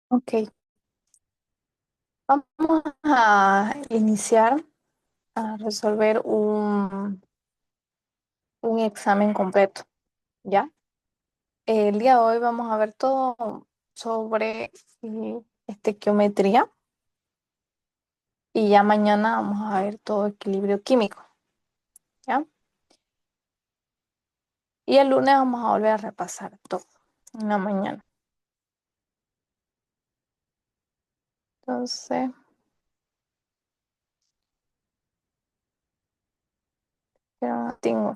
Ok, vamos a iniciar a resolver un examen completo, ¿ya? El día de hoy vamos a ver todo sobre estequiometría y ya mañana vamos a ver todo equilibrio químico, ¿ya? Y el lunes vamos a volver a repasar todo en la mañana. Entonces, pero no tengo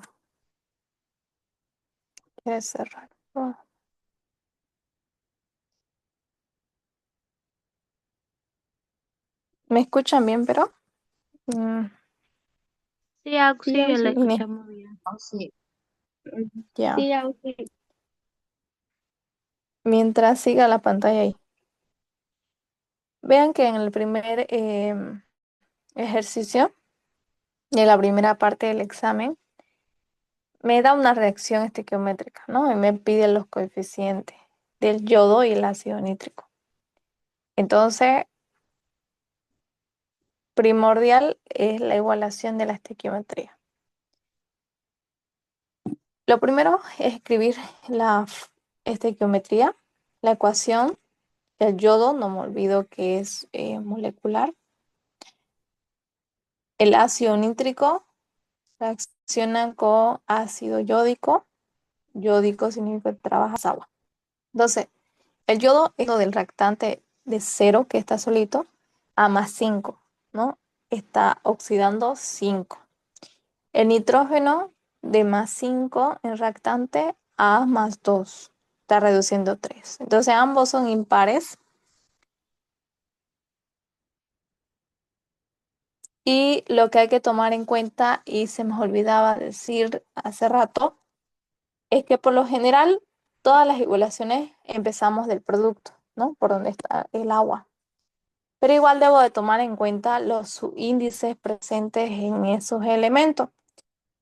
que cerrar. ¿Me escuchan bien, pero? Mm, Sí, Auxi, la Vine. escuchamos bien. Sí. Ya. Sí, Auxi. Mientras siga la pantalla ahí. Vean que en el primer ejercicio, de la primera parte del examen, me da una reacción estequiométrica, ¿no? Y me pide los coeficientes del yodo y el ácido nítrico. Entonces, primordial es la igualación de la estequiometría. Lo primero es escribir la estequiometría, la ecuación del yodo, no me olvido que es molecular. El ácido nítrico reacciona con ácido yódico. Yódico significa que trabajas agua. Entonces, el yodo es lo del reactante de cero, que está solito, a más 5, ¿no? Está oxidando 5. El nitrógeno de más 5 en reactante a más 2, está reduciendo 3. Entonces, ambos son impares. Y lo que hay que tomar en cuenta, y se me olvidaba decir hace rato, es que por lo general todas las igualaciones empezamos del producto, ¿no? Por donde está el agua. Pero igual debo de tomar en cuenta los subíndices presentes en esos elementos.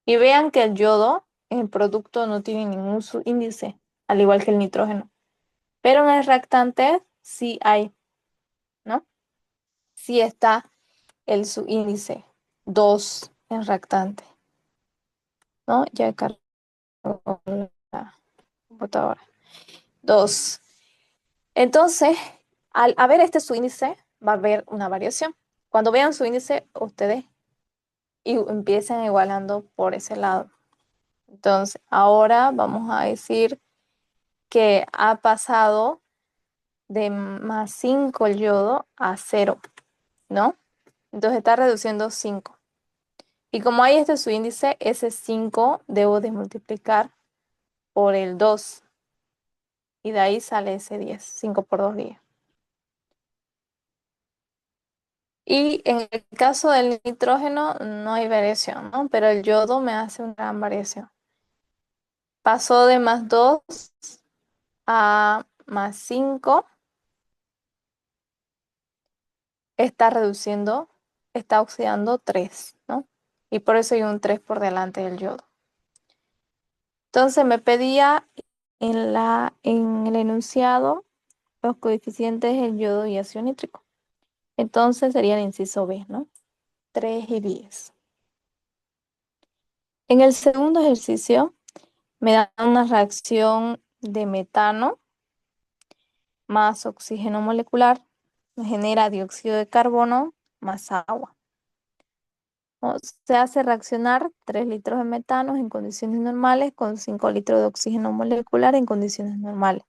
Y vean que el yodo en el producto no tiene ningún subíndice, al igual que el nitrógeno. Pero en el reactante sí hay, ¿no? Sí está el subíndice 2 en reactante, ¿no? Ya cargo la computadora. 2. Entonces, al haber este subíndice, va a haber una variación. Cuando vean su índice, ustedes empiecen igualando por ese lado. Entonces, ahora vamos a decir que ha pasado de más 5 el yodo a cero, ¿no? Entonces está reduciendo 5. Y como hay este subíndice, ese 5 debo de multiplicar por el 2. Y de ahí sale ese 10. 5 por 2, 10. Y en el caso del nitrógeno no hay variación, ¿no? Pero el yodo me hace una gran variación. Pasó de más 2 a más 5, está reduciendo, está oxidando 3, ¿no? Y por eso hay un 3 por delante del yodo. Entonces me pedía en el enunciado los coeficientes del yodo y ácido nítrico. Entonces sería el inciso B, ¿no? 3 y 10. En el segundo ejercicio me da una reacción de metano más oxígeno molecular, me genera dióxido de carbono más agua. Se hace reaccionar 3 litros de metano en condiciones normales con 5 litros de oxígeno molecular en condiciones normales.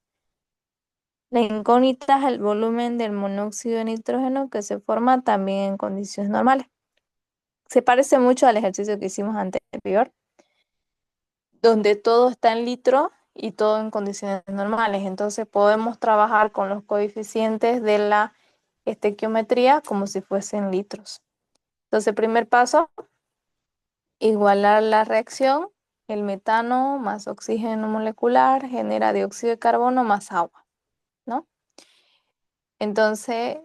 La incógnita es el volumen del monóxido de nitrógeno que se forma también en condiciones normales. Se parece mucho al ejercicio que hicimos anterior, donde todo está en litro y todo en condiciones normales. Entonces podemos trabajar con los coeficientes de la estequiometría como si fuesen litros. Entonces, primer paso, igualar la reacción. El metano más oxígeno molecular genera dióxido de carbono más agua, ¿no? Entonces,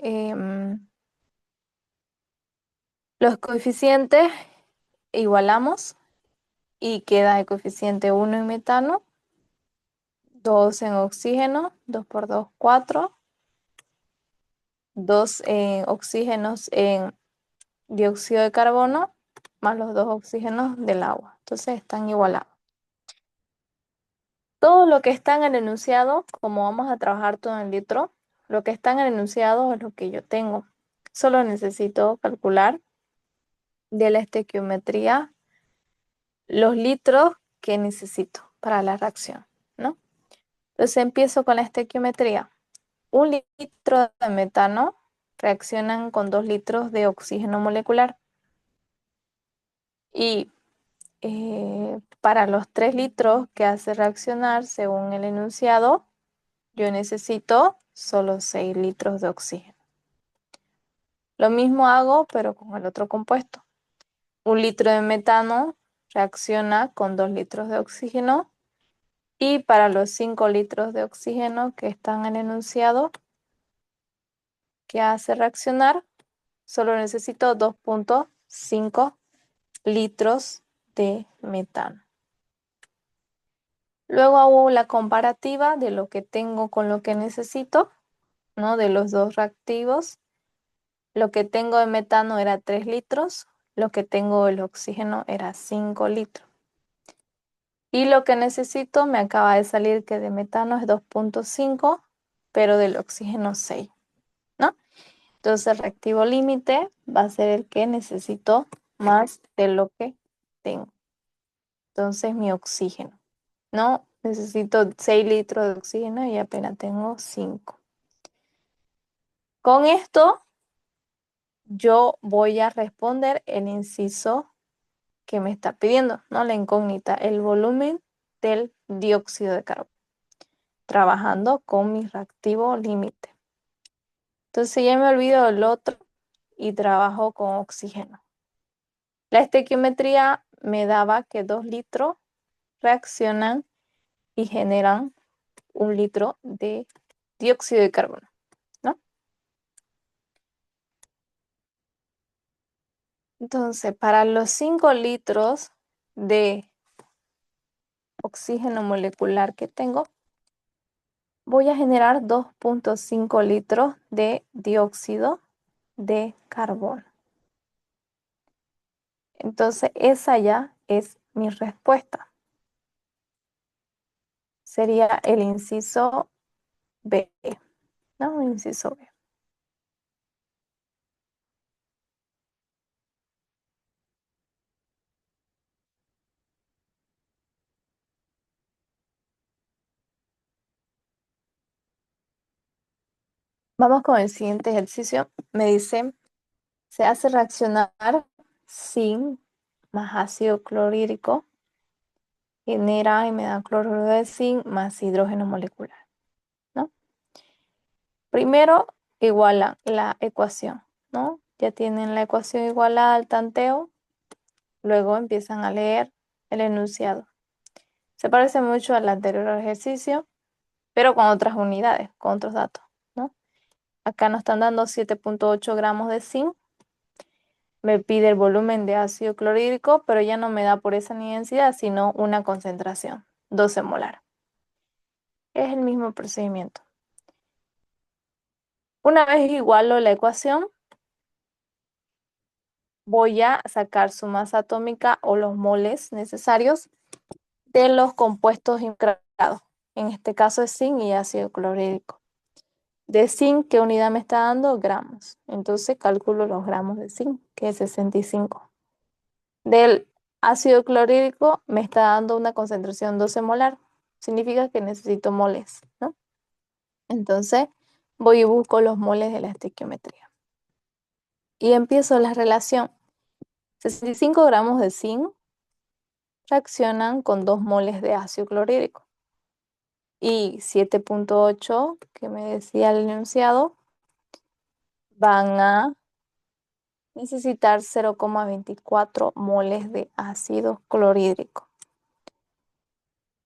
los coeficientes igualamos y queda el coeficiente 1 en metano, 2 en oxígeno, 2 por 2, 4. dos oxígenos en dióxido de carbono más los dos oxígenos del agua. Entonces están igualados. Todo lo que está en el enunciado, como vamos a trabajar todo en litro, lo que está en el enunciado es lo que yo tengo. Solo necesito calcular de la estequiometría los litros que necesito para la reacción, ¿no? Entonces empiezo con la estequiometría. 1 litro de metano reaccionan con 2 litros de oxígeno molecular. Y para los 3 litros que hace reaccionar según el enunciado, yo necesito solo 6 litros de oxígeno. Lo mismo hago, pero con el otro compuesto. 1 litro de metano reacciona con 2 litros de oxígeno. Y para los 5 litros de oxígeno que están en el enunciado, que hace reaccionar, solo necesito 2,5 litros de metano. Luego hago la comparativa de lo que tengo con lo que necesito, ¿no? De los dos reactivos. Lo que tengo de metano era 3 litros, lo que tengo del oxígeno era 5 litros. Y lo que necesito me acaba de salir que de metano es 2,5, pero del oxígeno 6, ¿no? Entonces el reactivo límite va a ser el que necesito más de lo que tengo. Entonces mi oxígeno, ¿no? Necesito 6 litros de oxígeno y apenas tengo 5. Con esto yo voy a responder el inciso que me está pidiendo, ¿no? La incógnita, el volumen del dióxido de carbono, trabajando con mi reactivo límite. Entonces ya me olvido del otro y trabajo con oxígeno. La estequiometría me daba que 2 litros reaccionan y generan 1 litro de dióxido de carbono, ¿no? Entonces, para los 5 litros de oxígeno molecular que tengo, voy a generar 2,5 litros de dióxido de carbono. Entonces, esa ya es mi respuesta. Sería el inciso B, ¿no? Inciso B. Vamos con el siguiente ejercicio. Me dice, se hace reaccionar zinc más ácido clorhídrico, genera y me da cloruro de zinc más hidrógeno molecular, ¿no? Primero igualan la ecuación, ¿no? Ya tienen la ecuación igualada al tanteo, luego empiezan a leer el enunciado. Se parece mucho al anterior ejercicio, pero con otras unidades, con otros datos, ¿no? Acá nos están dando 7,8 gramos de zinc. Me pide el volumen de ácido clorhídrico, pero ya no me da por esa densidad, sino una concentración, 12 molar. Es el mismo procedimiento. Una vez igualo la ecuación, voy a sacar su masa atómica o los moles necesarios de los compuestos involucrados. En este caso es zinc y ácido clorhídrico. De zinc, ¿qué unidad me está dando? Gramos. Entonces calculo los gramos de zinc, que es 65. Del ácido clorhídrico me está dando una concentración 12 molar. Significa que necesito moles, ¿no? Entonces voy y busco los moles de la estequiometría. Y empiezo la relación. 65 gramos de zinc reaccionan con 2 moles de ácido clorhídrico. Y 7,8 que me decía el enunciado van a necesitar 0,24 moles de ácido clorhídrico.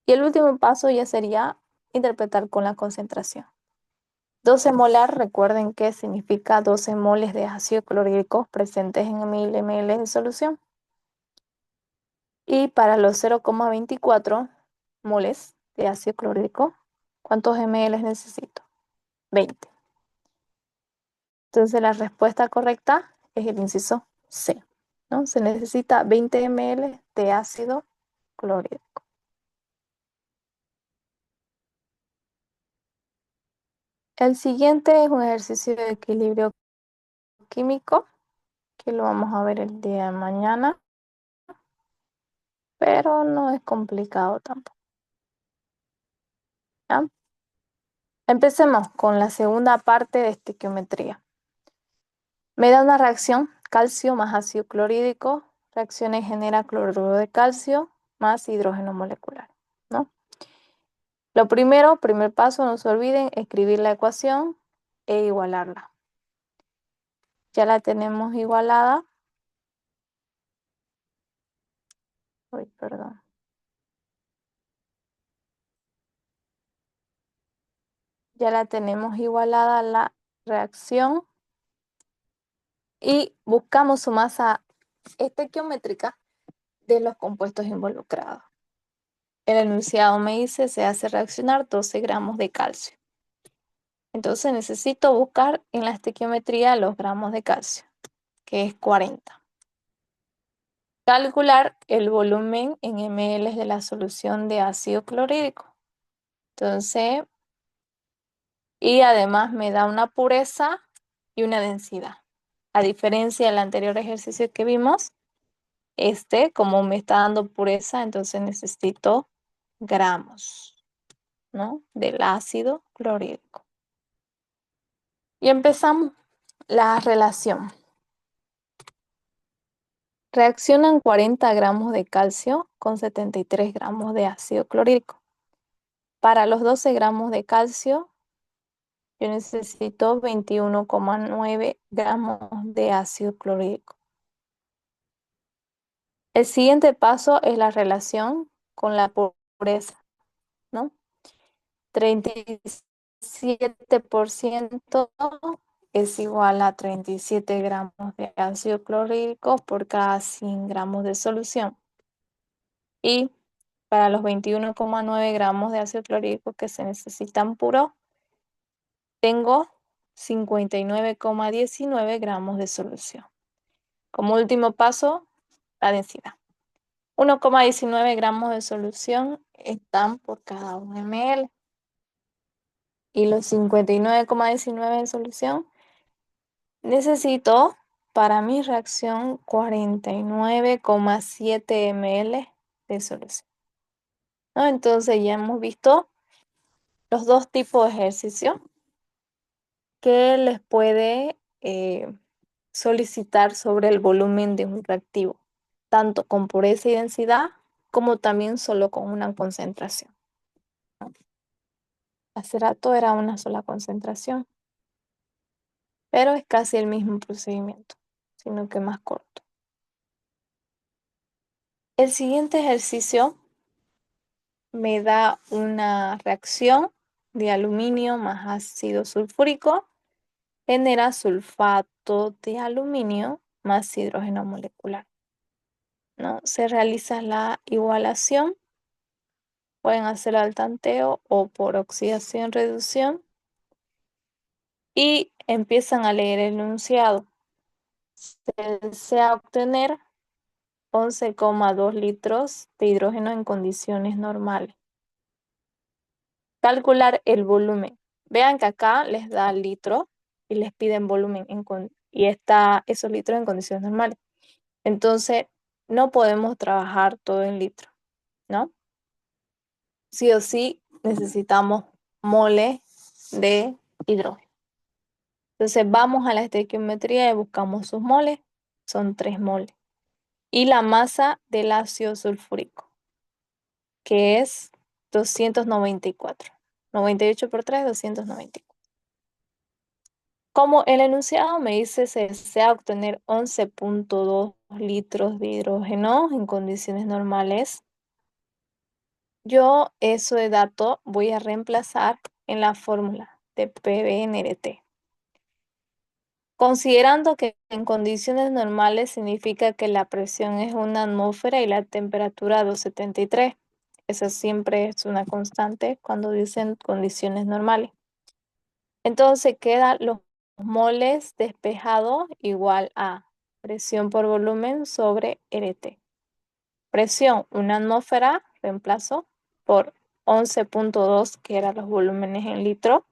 Y el último paso ya sería interpretar con la concentración. 12 molar, recuerden que significa 12 moles de ácido clorhídrico presentes en 1000 ml de solución. Y para los 0,24 moles de ácido clorhídrico, ¿cuántos ml necesito? 20. Entonces la respuesta correcta es el inciso C, ¿no? Se necesita 20 ml de ácido clorhídrico. El siguiente es un ejercicio de equilibrio químico, que lo vamos a ver el día de mañana, pero no es complicado tampoco, ¿ya? Empecemos con la segunda parte de estequiometría. Me da una reacción calcio más ácido clorhídrico, reacción y genera cloruro de calcio más hidrógeno molecular, ¿no? Lo primero, primer paso, no se olviden, escribir la ecuación e igualarla. Ya la tenemos igualada. Uy, perdón. Ya la tenemos igualada la reacción y buscamos su masa estequiométrica de los compuestos involucrados. El enunciado me dice se hace reaccionar 12 gramos de calcio. Entonces necesito buscar en la estequiometría los gramos de calcio, que es 40. Calcular el volumen en ml de la solución de ácido clorhídrico. Entonces, y además me da una pureza y una densidad. A diferencia del anterior ejercicio que vimos, como me está dando pureza, entonces necesito gramos, ¿no? Del ácido clorhídrico. Y empezamos la relación. Reaccionan 40 gramos de calcio con 73 gramos de ácido clorhídrico. Para los 12 gramos de calcio, yo necesito 21,9 gramos de ácido clorhídrico. El siguiente paso es la relación con la pureza, ¿no? 37% es igual a 37 gramos de ácido clorhídrico por cada 100 gramos de solución. Y para los 21,9 gramos de ácido clorhídrico que se necesitan puro, tengo 59,19 gramos de solución. Como último paso, la densidad. 1,19 gramos de solución están por cada 1 ml. Y los 59,19 de solución necesito para mi reacción 49,7 ml de solución, ¿no? Entonces ya hemos visto los dos tipos de ejercicio que les puede solicitar sobre el volumen de un reactivo, tanto con pureza y densidad como también solo con una concentración. Hace rato era una sola concentración, pero es casi el mismo procedimiento, sino que más corto. El siguiente ejercicio me da una reacción de aluminio más ácido sulfúrico, genera sulfato de aluminio más hidrógeno molecular, ¿no? Se realiza la igualación, pueden hacerlo al tanteo o por oxidación-reducción y empiezan a leer el enunciado. Se desea obtener 11,2 litros de hidrógeno en condiciones normales. Calcular el volumen. Vean que acá les da litro y les piden volumen y está esos litros en condiciones normales. Entonces, no podemos trabajar todo en litro, ¿no? Sí o sí necesitamos moles de hidrógeno. Entonces, vamos a la estequiometría y buscamos sus moles. Son 3 moles. Y la masa del ácido sulfúrico, que es 294. 98 por 3, 294. Como el enunciado me dice se desea obtener 11,2 litros de hidrógeno en condiciones normales, yo eso de dato voy a reemplazar en la fórmula de PV-NRT. Considerando que en condiciones normales significa que la presión es una atmósfera y la temperatura 273. Eso siempre es una constante cuando dicen condiciones normales. Entonces quedan los moles despejado igual a presión por volumen sobre RT. Presión, una atmósfera, reemplazo por 11.2, que eran los volúmenes en litro,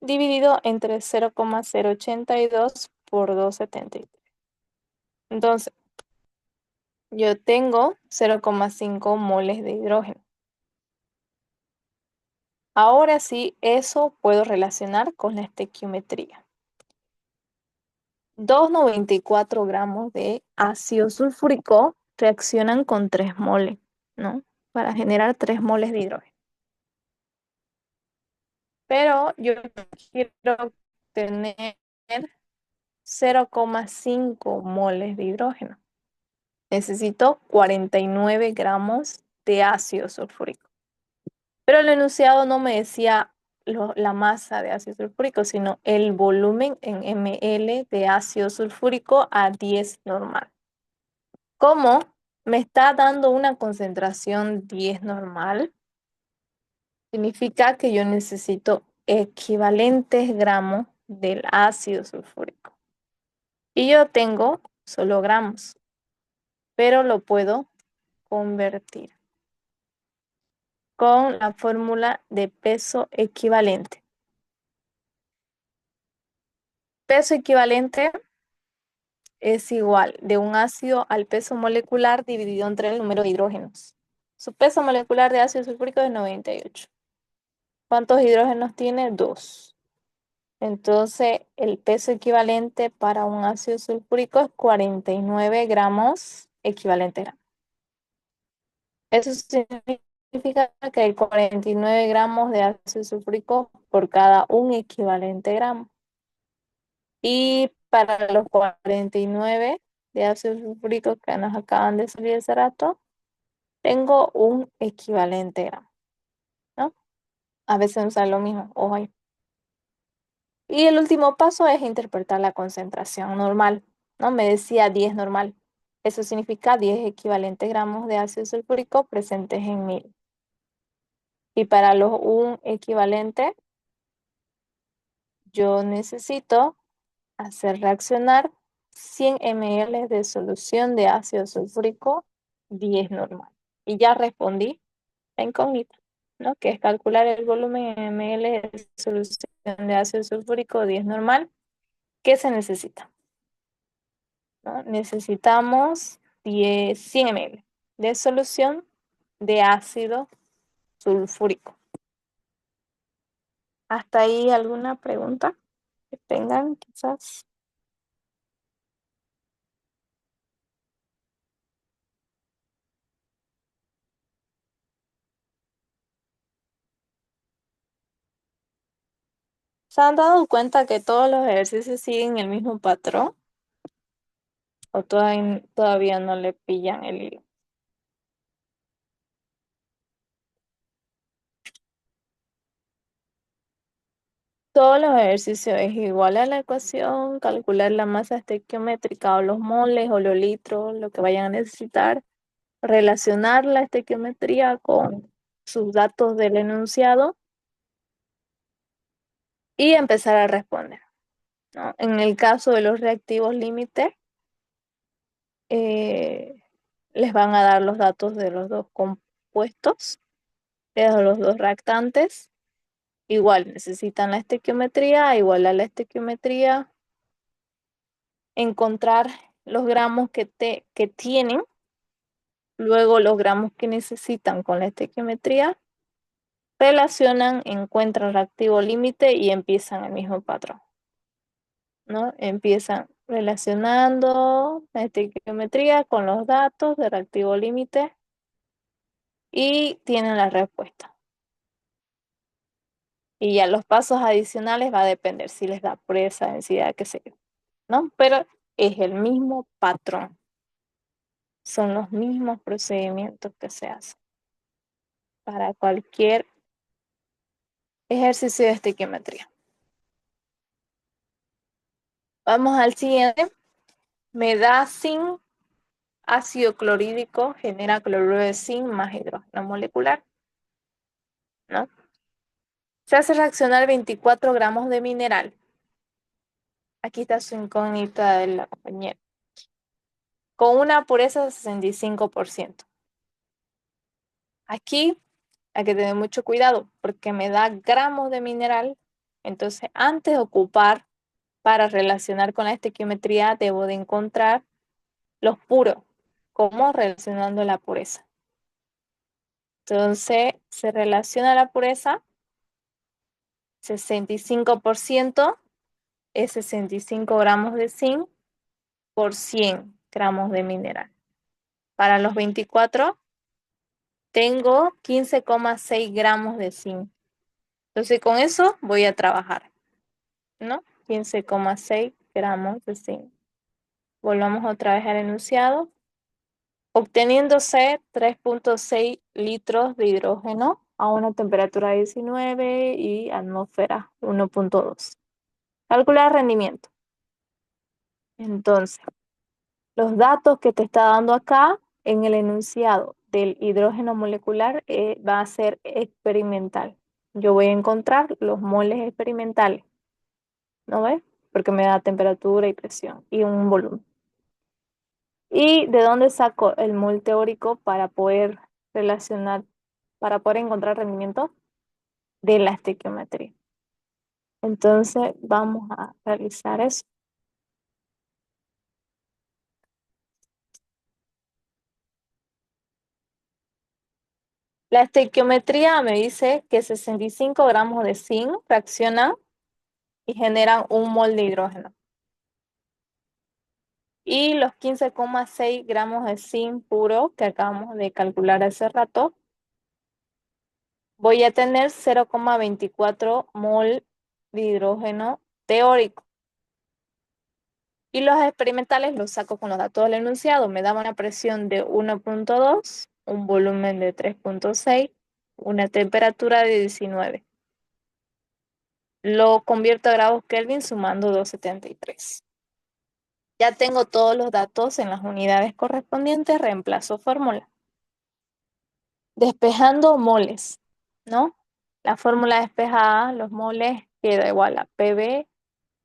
dividido entre 0,082 por 273. Entonces, yo tengo 0,5 moles de hidrógeno. Ahora sí, eso puedo relacionar con la estequiometría. 2,94 gramos de ácido sulfúrico reaccionan con 3 moles, ¿no? Para generar 3 moles de hidrógeno. Pero yo quiero tener 0,5 moles de hidrógeno. Necesito 49 gramos de ácido sulfúrico. Pero el enunciado no me decía la masa de ácido sulfúrico, sino el volumen en ml de ácido sulfúrico a 10 normal. Como me está dando una concentración 10 normal, significa que yo necesito equivalentes gramos del ácido sulfúrico. Y yo tengo solo gramos, pero lo puedo convertir con la fórmula de peso equivalente. Peso equivalente es igual de un ácido al peso molecular dividido entre el número de hidrógenos. Su peso molecular de ácido sulfúrico es 98. ¿Cuántos hidrógenos tiene? 2. Entonces, el peso equivalente para un ácido sulfúrico es 49 gramos equivalente gramos. Eso significa que hay 49 gramos de ácido sulfúrico por cada un equivalente gramo. Y para los 49 de ácido sulfúrico que nos acaban de salir hace rato, tengo un equivalente gramo, ¿no? A veces no sale lo mismo, ojo ahí. Y el último paso es interpretar la concentración normal, ¿no? Me decía 10 normal. Eso significa 10 equivalentes gramos de ácido sulfúrico presentes en 1000. Y para los un equivalente, yo necesito hacer reaccionar 100 ml de solución de ácido sulfúrico 10 normal. Y ya respondí la incógnita, ¿no? Que es calcular el volumen en ml de solución de ácido sulfúrico 10 normal. ¿Qué se necesita? ¿No? Necesitamos 100 ml de solución de ácido sulfúrico. ¿Hasta ahí alguna pregunta que tengan quizás? ¿Se han dado cuenta que todos los ejercicios siguen el mismo patrón? ¿O todavía no le pillan el hilo? Todos los ejercicios es igual a la ecuación, calcular la masa estequiométrica o los moles o los litros, lo que vayan a necesitar, relacionar la estequiometría con sus datos del enunciado y empezar a responder, ¿no? En el caso de los reactivos límite, eh, les van a dar los datos de los dos compuestos, de los dos reactantes. Igual necesitan la estequiometría, igual a la estequiometría, encontrar los gramos que tienen, luego los gramos que necesitan con la estequiometría, relacionan, encuentran reactivo límite y empiezan el mismo patrón, ¿no? Empiezan relacionando la estequiometría con los datos de reactivo límite y tienen la respuesta. Y ya los pasos adicionales va a depender si les da pureza, densidad, qué sé yo, ¿no? Pero es el mismo patrón. Son los mismos procedimientos que se hacen para cualquier ejercicio de estequiometría. Vamos al siguiente. Me da zinc, ácido clorhídrico, genera cloruro de zinc más hidrógeno molecular, ¿no? Se hace reaccionar 24 gramos de mineral Aquí está su incógnita de la compañera. Con una pureza de 65%. Aquí hay que tener mucho cuidado porque me da gramos de mineral. Entonces, antes de ocupar para relacionar con la estequiometría, debo de encontrar los puros, como relacionando la pureza. Entonces, se relaciona la pureza, 65% es 65 gramos de zinc por 100 gramos de mineral. Para los 24 tengo 15,6 gramos de zinc. Entonces, con eso voy a trabajar, ¿no? 15,6 gramos de zinc. Volvamos otra vez al enunciado. Obteniéndose 3,6 litros de hidrógeno a una temperatura de 19 y atmósfera 1,2. Calcular rendimiento. Entonces, los datos que te está dando acá en el enunciado del hidrógeno molecular va a ser experimental. Yo voy a encontrar los moles experimentales, ¿no ves? Porque me da temperatura y presión y un volumen. ¿Y de dónde saco el mol teórico para poder relacionar, para poder encontrar rendimiento? De la estequiometría. Entonces, vamos a realizar eso. La estequiometría me dice que 65 gramos de zinc reaccionan y generan un mol de hidrógeno. Y los 15,6 gramos de zinc puro que acabamos de calcular hace rato, voy a tener 0,24 mol de hidrógeno teórico. Y los experimentales los saco con los datos del enunciado. Me daba una presión de 1,2, un volumen de 3,6, una temperatura de 19. Lo convierto a grados Kelvin sumando 273. Ya tengo todos los datos en las unidades correspondientes, reemplazo fórmula. Despejando moles, ¿no? La fórmula despejada, los moles, queda igual a PV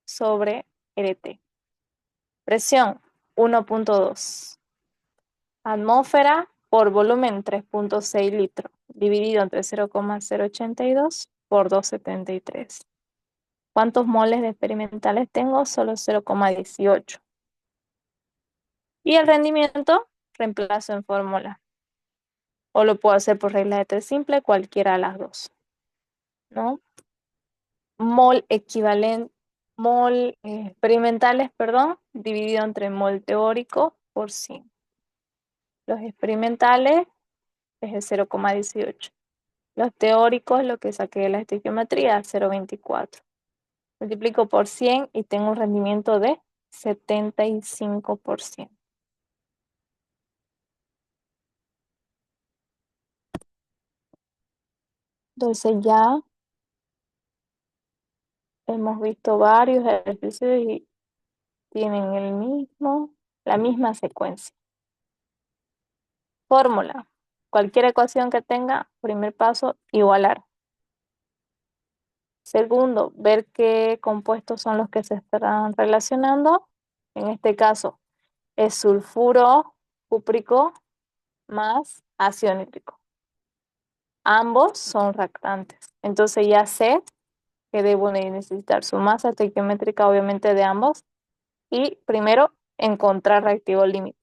sobre RT. Presión, 1,2. Atmósfera por volumen, 3,6 litros, dividido entre 0,082 por 273. ¿Cuántos moles de experimentales tengo? Solo 0,18. Y el rendimiento, reemplazo en fórmula. O lo puedo hacer por regla de tres simple, cualquiera de las dos, ¿no? Mol equivalente, mol experimentales, perdón, dividido entre mol teórico por 100. Los experimentales es el 0,18. Los teóricos, lo que saqué de la estequiometría, 0,24. Multiplico por 100 y tengo un rendimiento de 75%. Entonces ya hemos visto varios ejercicios y tienen la misma secuencia. Fórmula. Cualquier ecuación que tenga, primer paso, igualar. Segundo, ver qué compuestos son los que se estarán relacionando. En este caso, es sulfuro cúprico más ácido nítrico. Ambos son reactantes. Entonces ya sé que debo necesitar su masa estequiométrica, obviamente, de ambos. Y primero, encontrar reactivo límite,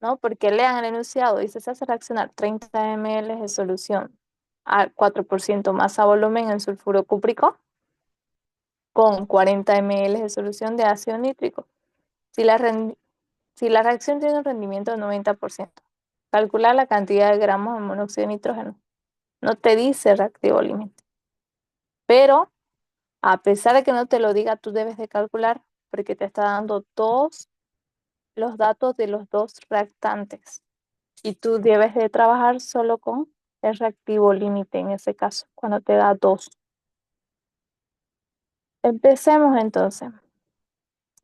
¿no? Porque lean el enunciado, dice, se hace reaccionar 30 ml de solución a 4% masa volumen en sulfuro cúprico con 40 ml de solución de ácido nítrico. Si si la reacción tiene un rendimiento de 90%, calcular la cantidad de gramos de monóxido de nitrógeno. No te dice reactivo límite. Pero, a pesar de que no te lo diga, tú debes de calcular porque te está dando todos los datos de los dos reactantes. Y tú debes de trabajar solo con el reactivo límite en ese caso, cuando te da dos. Empecemos entonces.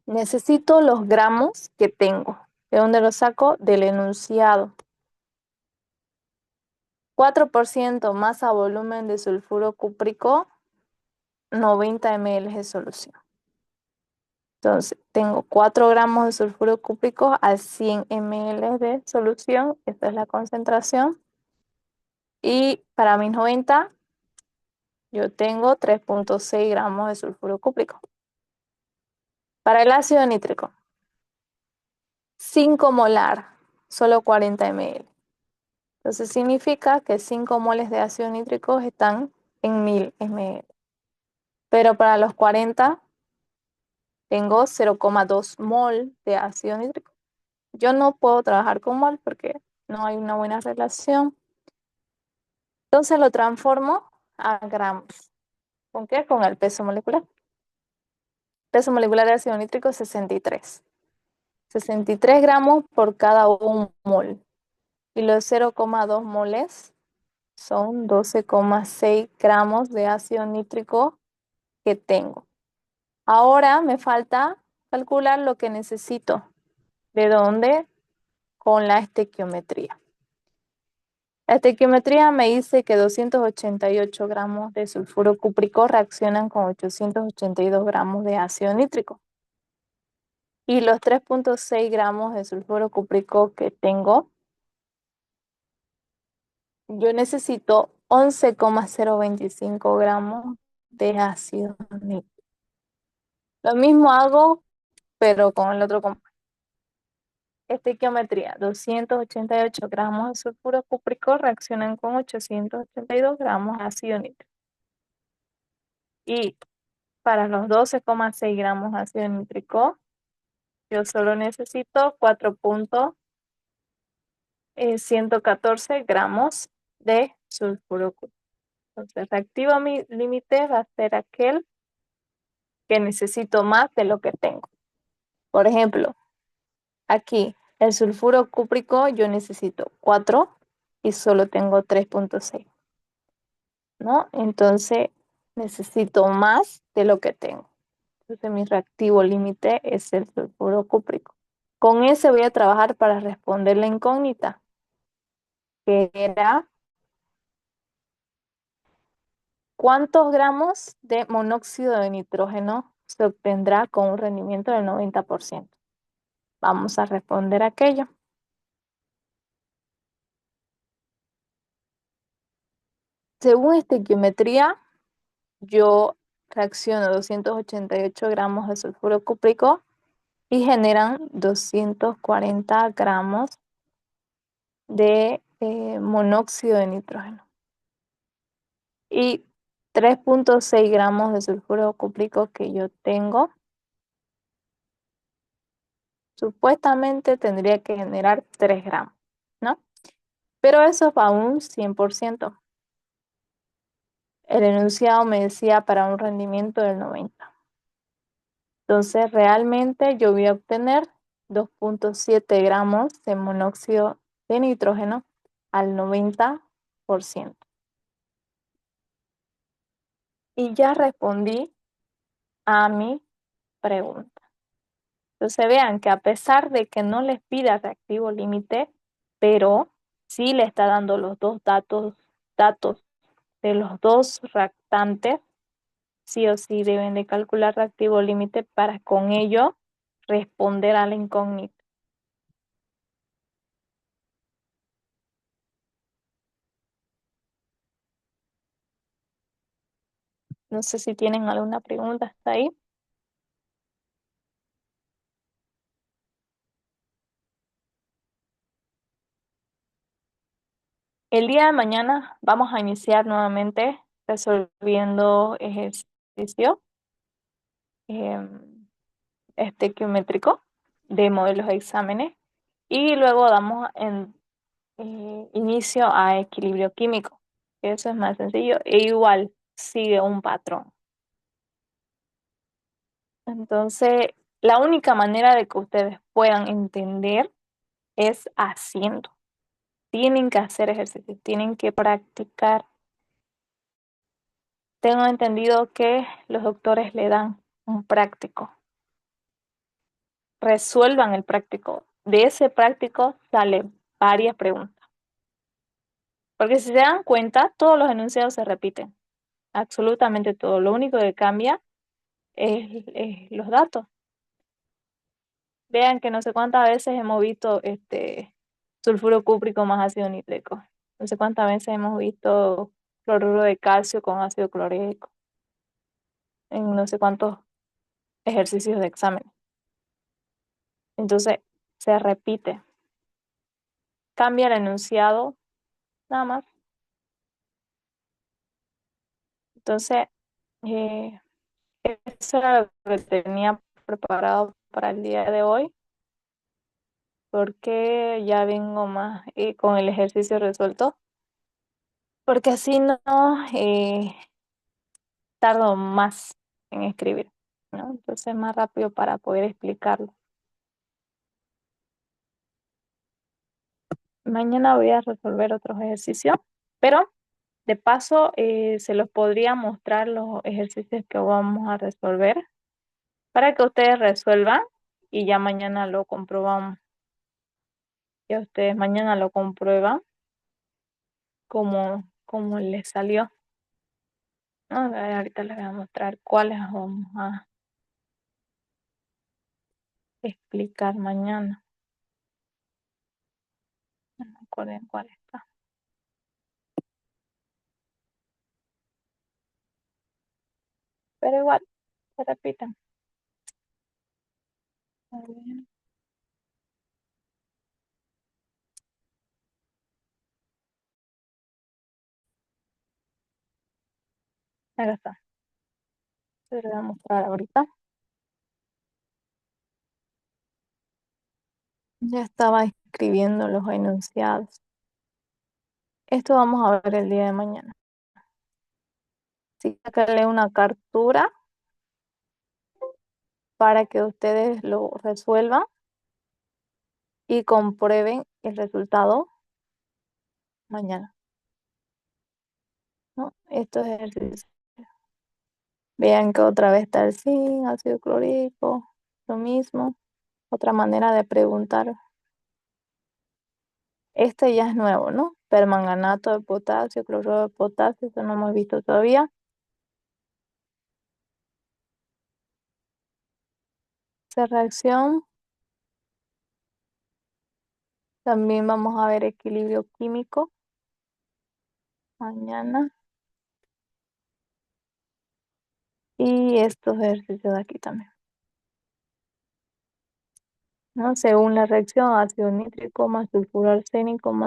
Necesito los gramos que tengo. ¿De dónde los saco? Del enunciado. 4% masa volumen de sulfuro cúprico, 90 ml de solución. Entonces, tengo 4 gramos de sulfuro cúprico a 100 ml de solución. Esta es la concentración. Y para mis 90, yo tengo 3,6 gramos de sulfuro cúprico. Para el ácido nítrico, 5 molar, solo 40 ml. Entonces significa que 5 moles de ácido nítrico están en 1000 ml. Pero para los 40 tengo 0,2 mol de ácido nítrico. Yo no puedo trabajar con mol porque no hay una buena relación. Entonces lo transformo a gramos. ¿Con qué? Con el peso molecular. Peso molecular de ácido nítrico 63. 63 gramos por cada un mol. Y los 0,2 moles son 12,6 gramos de ácido nítrico que tengo. Ahora me falta calcular lo que necesito. ¿De dónde? Con la estequiometría. La estequiometría me dice que 288 gramos de sulfuro cúprico reaccionan con 882 gramos de ácido nítrico. Y los 3,6 gramos de sulfuro cúprico que tengo, yo necesito 11,025 gramos de ácido nítrico. Lo mismo hago, pero con el otro compuesto. Estequiometría, 288 gramos de sulfuro cúprico reaccionan con 882 gramos de ácido nítrico. Y para los 12,6 gramos de ácido nítrico, yo solo necesito 4,114 gramos de sulfuro cúprico. Entonces, reactivo mi límite va a ser aquel que necesito más de lo que tengo. Por ejemplo, aquí el sulfuro cúprico yo necesito 4 y solo tengo 3,6, ¿no? Entonces, necesito más de lo que tengo. Entonces, mi reactivo límite es el sulfuro cúprico. Con ese voy a trabajar para responder la incógnita, que era ¿cuántos gramos de monóxido de nitrógeno se obtendrá con un rendimiento del 90%? Vamos a responder aquello. Según estequiometría, yo reacciono 288 gramos de sulfuro cúprico y generan 240 gramos de monóxido de nitrógeno. Y 3,6 gramos de sulfuro cúprico que yo tengo, supuestamente tendría que generar 3 gramos, ¿no? Pero eso es para un 100%. El enunciado me decía para un rendimiento del 90%. Entonces, realmente yo voy a obtener 2,7 gramos de monóxido de nitrógeno al 90%. Y ya respondí a mi pregunta. Entonces, vean que a pesar de que no les pida reactivo límite, pero sí le está dando los dos datos de los dos reactantes, sí o sí deben de calcular reactivo límite para con ello responder a la incógnita. No sé si tienen alguna pregunta hasta ahí. El día de mañana vamos a iniciar nuevamente resolviendo ejercicio estequiométrico de modelos de exámenes y luego damos inicio a equilibrio químico. Eso es más sencillo e igual sigue un patrón. Entonces, la única manera de que ustedes puedan entender es haciendo. Tienen que hacer ejercicio, tienen que practicar. Tengo entendido que los doctores le dan un práctico. Resuelvan el práctico. De ese práctico salen varias preguntas. Porque si se dan cuenta, todos los enunciados se repiten. Absolutamente todo. Lo único que cambia es los datos. Vean que no sé cuántas veces hemos visto sulfuro cúprico más ácido nítrico. No sé cuántas veces hemos visto cloruro de calcio con ácido clorhídrico en no sé cuántos ejercicios de examen. Entonces, se repite. Cambia el enunciado, nada más. Entonces, eh, eso era lo que tenía preparado para el día de hoy, porque ya vengo más con el ejercicio resuelto, porque así no tardo más en escribir, ¿no? Entonces, más rápido para poder explicarlo. Mañana voy a resolver otros ejercicios, pero de paso se los podría mostrar los ejercicios que vamos a resolver para que ustedes resuelvan y ya mañana lo comprobamos. Ya ustedes mañana lo comprueban cómo les salió. ¿No? A ver, ahorita les voy a mostrar cuáles vamos a explicar mañana. No me acuerdo en cuál está. Pero igual, se repiten. A ver, acá está. Se lo voy a mostrar ahorita. Ya estaba escribiendo los enunciados. Esto vamos a ver el día de mañana. Así que sacarle una captura para que ustedes lo resuelvan y comprueben el resultado mañana, ¿no? Estos ejercicios. Vean que otra vez está el zinc, ácido clorhídrico, lo mismo. Otra manera de preguntar. Este ya es nuevo, ¿no? Permanganato de potasio, cloruro de potasio, eso no hemos visto todavía. Esa reacción. También vamos a ver equilibrio químico mañana. Y estos ejercicios de aquí también, ¿no? Según la reacción, ácido nítrico más sulfuro arsénico más